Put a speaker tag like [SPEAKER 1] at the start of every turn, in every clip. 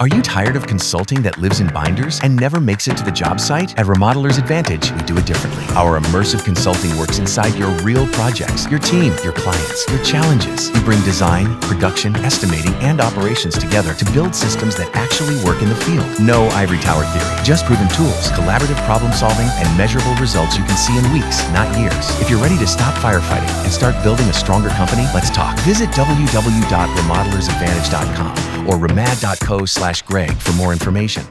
[SPEAKER 1] Are you tired of consulting that lives in binders and never makes it to the job site? At Remodelers Advantage, we do it differently. Our immersive consulting works inside your real projects, your team, your clients, your challenges. We bring design, production, estimating, and operations together to build systems that actually work in the field. No ivory tower theory, just proven tools, collaborative problem solving, and measurable results you can see in weeks, not years. If you're ready to stop firefighting and start building a stronger company, let's talk. Visit www.remodelersadvantage.com or remad.co/Greg for more information.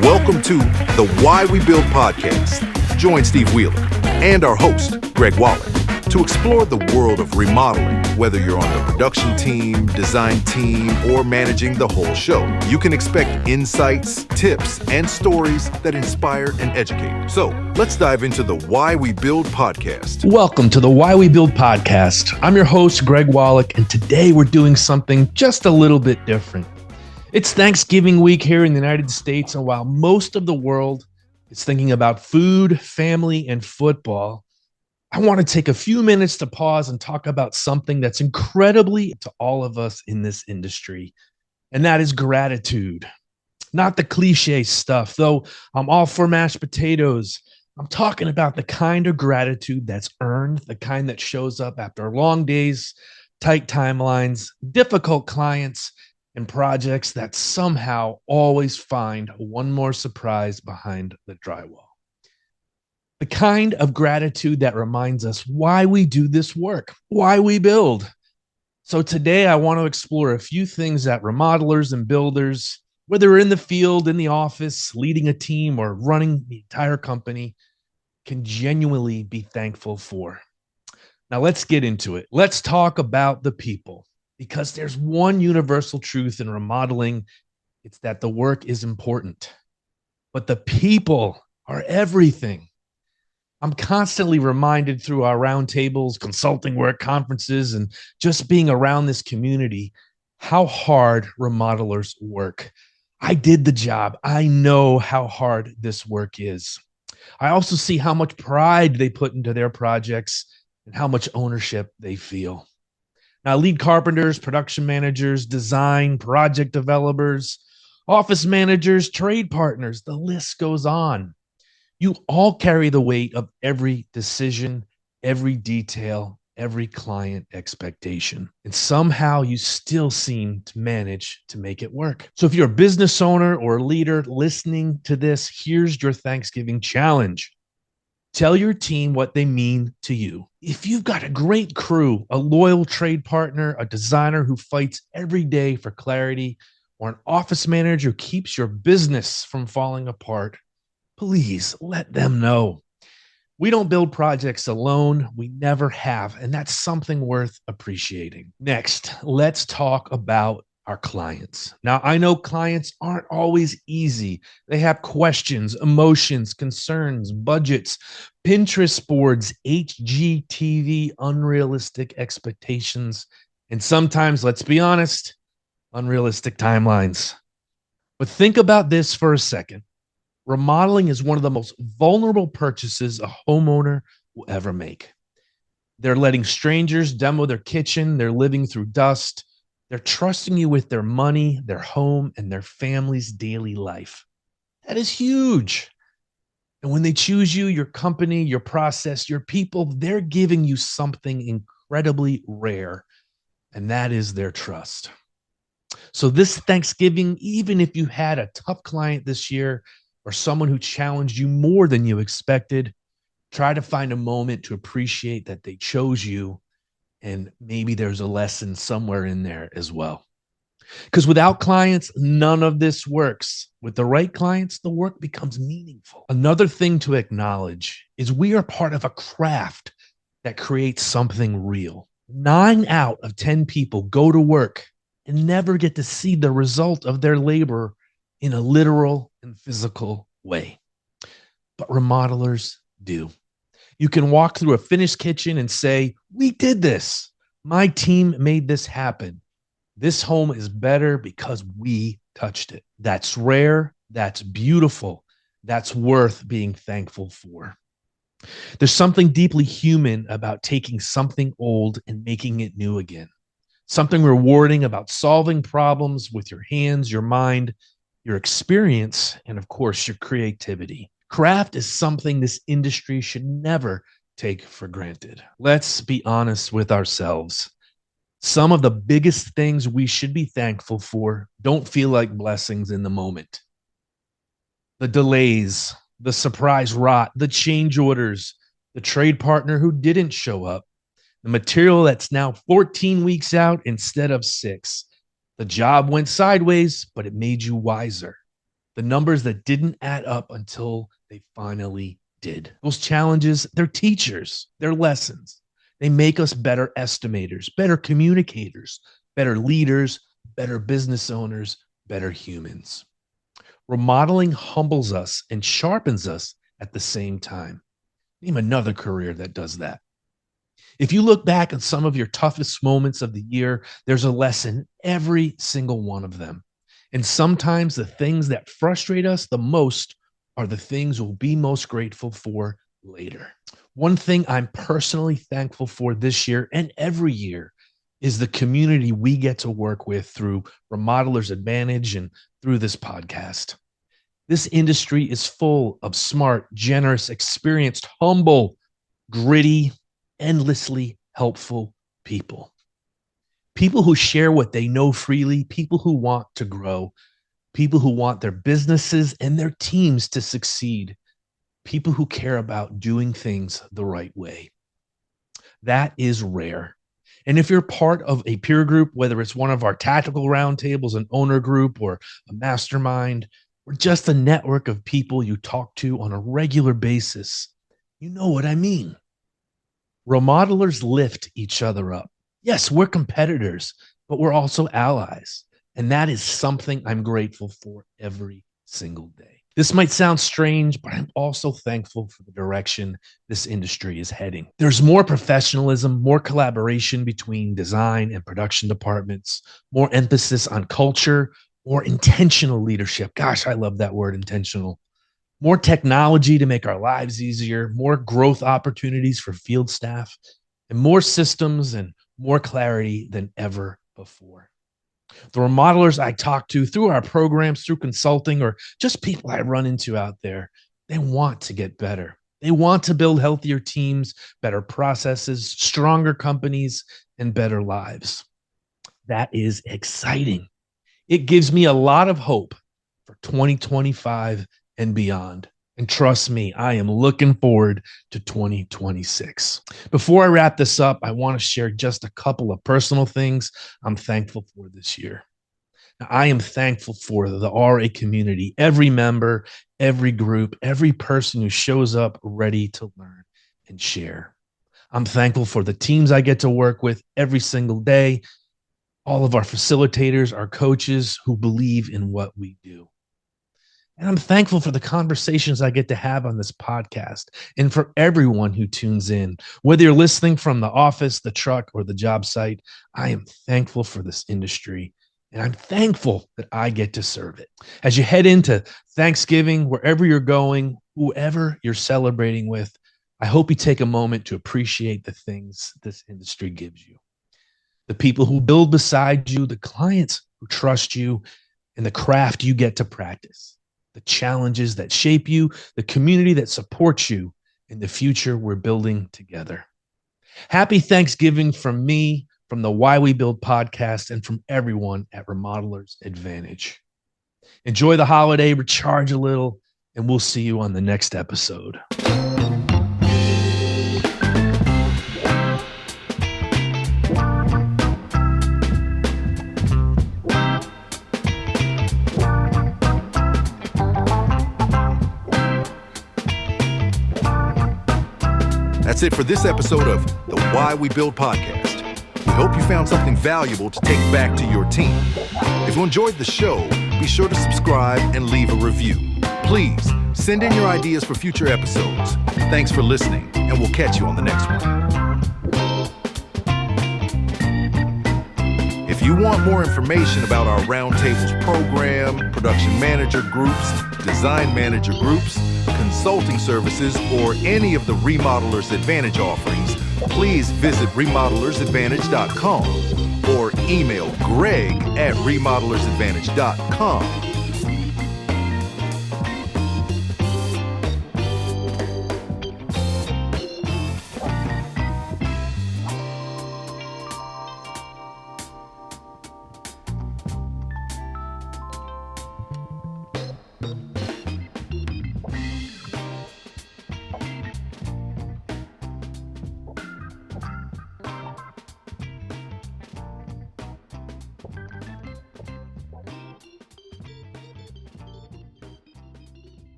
[SPEAKER 2] Welcome to the Why We Build podcast. Join Steve Wheeler and our host, Greg Woleck, to explore the world of remodeling. Whether you're on the production team, design team, or managing the whole show, you can expect insights, tips, and stories that inspire and educate. So let's dive into the Why We Build podcast.
[SPEAKER 3] Welcome to the Why We Build podcast. I'm your host, Greg Woleck, and today we're doing something just a little bit different. It's Thanksgiving week here in the United States, and while most of the world is thinking about food, family, and football, I want to take a few minutes to pause and talk about something that's incredibly to all of us in this industry, and that is gratitude. Not the cliche stuff, though I'm all for mashed potatoes. I'm talking about the kind of gratitude that's earned, the kind that shows up after long days, tight timelines, difficult clients, and projects that somehow always find one more surprise behind the drywall. The kind of gratitude that reminds us why we do this work, why we build. So today I want to explore a few things that remodelers and builders, whether in the field, in the office, leading a team, or running the entire company, can genuinely be thankful for. Now let's get into it. Let's talk about the people, because there's one universal truth in remodeling. It's that the work is important, but the people are everything. I'm constantly reminded through our roundtables, consulting work, conferences, and just being around this community, how hard remodelers work. I did the job. I know how hard this work is. I also see how much pride they put into their projects and how much ownership they feel. Now, lead carpenters, production managers, design, project developers, office managers, trade partners, the list goes on. You all carry the weight of every decision, every detail, every client expectation. And somehow you still seem to manage to make it work. So if you're a business owner or a leader listening to this, here's your Thanksgiving challenge. Tell your team what they mean to you. If you've got a great crew, a loyal trade partner, a designer who fights every day for clarity, or an office manager who keeps your business from falling apart, please let them know. We don't build projects alone. We never have, and that's something worth appreciating. Next, let's talk about our clients. Now, I know clients aren't always easy. They have questions, emotions, concerns, budgets, Pinterest boards, HGTV, unrealistic expectations, and sometimes, let's be honest, unrealistic timelines. But think about this for a second. Remodeling is one of the most vulnerable purchases a homeowner will ever make. They're letting strangers demo their kitchen. They're living through dust. They're trusting you with their money, their home, and their family's daily life. That is huge. And when they choose you, your company, your process, your people, they're giving you something incredibly rare, and that is their trust. So this Thanksgiving, even if you had a tough client this year or someone who challenged you more than you expected, try to find a moment to appreciate that they chose you. And maybe there's a lesson somewhere in there as well. Because without clients, none of this works. With the right clients, the work becomes meaningful. Another thing to acknowledge is we are part of a craft that creates something real. 9 out of 10 people go to work and never get to see the result of their labor in a literal and physical way. But remodelers do. You can walk through a finished kitchen and say, we did this. My team made this happen. This home is better because we touched it. That's rare. That's beautiful. That's worth being thankful for. There's something deeply human about taking something old and making it new again. Something rewarding about solving problems with your hands, your mind, your experience, and of course, your creativity. Craft is something this industry should never take for granted. Let's be honest with ourselves. Some of the biggest things we should be thankful for don't feel like blessings in the moment. The delays, the surprise rot, the change orders, the trade partner who didn't show up, the material that's now 14 weeks out instead of 6. The job went sideways, but it made you wiser. The numbers that didn't add up until they finally did. Those challenges, they're teachers, they're lessons. They make us better estimators, better communicators, better leaders, better business owners, better humans. Remodeling humbles us and sharpens us at the same time. Name another career that does that. If you look back at some of your toughest moments of the year, there's a lesson every single one of them. And sometimes the things that frustrate us the most are the things we'll be most grateful for later. One thing I'm personally thankful for this year and every year is the community we get to work with through Remodelers Advantage and through this podcast. This industry is full of smart, generous, experienced, humble, gritty, endlessly helpful people. People who share what they know freely, people who want to grow, people who want their businesses and their teams to succeed, people who care about doing things the right way. That is rare. And if you're part of a peer group, whether it's one of our tactical roundtables, an owner group, or a mastermind, or just a network of people you talk to on a regular basis, you know what I mean. Remodelers lift each other up. Yes, we're competitors, but we're also allies. And that is something I'm grateful for every single day. This might sound strange, but I'm also thankful for the direction this industry is heading. There's more professionalism, more collaboration between design and production departments, more emphasis on culture, more intentional leadership. Gosh, I love that word, intentional. More technology to make our lives easier, more growth opportunities for field staff, and more systems and more clarity than ever before. The remodelers I talk to through our programs, through consulting, or just people I run into out there, they want to get better. They want to build healthier teams, better processes, stronger companies, and better lives. That is exciting. It gives me a lot of hope for 2025 and beyond. And trust me, I am looking forward to 2026. Before I wrap this up, I want to share just a couple of personal things I'm thankful for this year. Now, I am thankful for the RA community, every member, every group, every person who shows up ready to learn and share. I'm thankful for the teams I get to work with every single day, all of our facilitators, our coaches who believe in what we do. And I'm thankful for the conversations I get to have on this podcast and for everyone who tunes in. Whether you're listening from the office, the truck, or the job site, I am thankful for this industry, and I'm thankful that I get to serve it. As you head into Thanksgiving, wherever you're going, whoever you're celebrating with, I hope you take a moment to appreciate the things this industry gives you. The people who build beside you, the clients who trust you, and the craft you get to practice. The challenges that shape you, the community that supports you, and the future we're building together. Happy Thanksgiving from me, from the Why We Build podcast, and from everyone at Remodelers Advantage. Enjoy the holiday, recharge a little, and we'll see you on the next episode.
[SPEAKER 2] That's it for this episode of the Why We Build podcast. We hope you found something valuable to take back to your team. If you enjoyed the show, be sure to subscribe and leave a review. Please send in your ideas for future episodes. Thanks for listening, and we'll catch you on the next one. If you want more information about our Roundtables program, production manager groups, design manager groups, consulting services or any of the Remodelers Advantage offerings, please visit remodelersadvantage.com or email Greg at remodelersadvantage.com.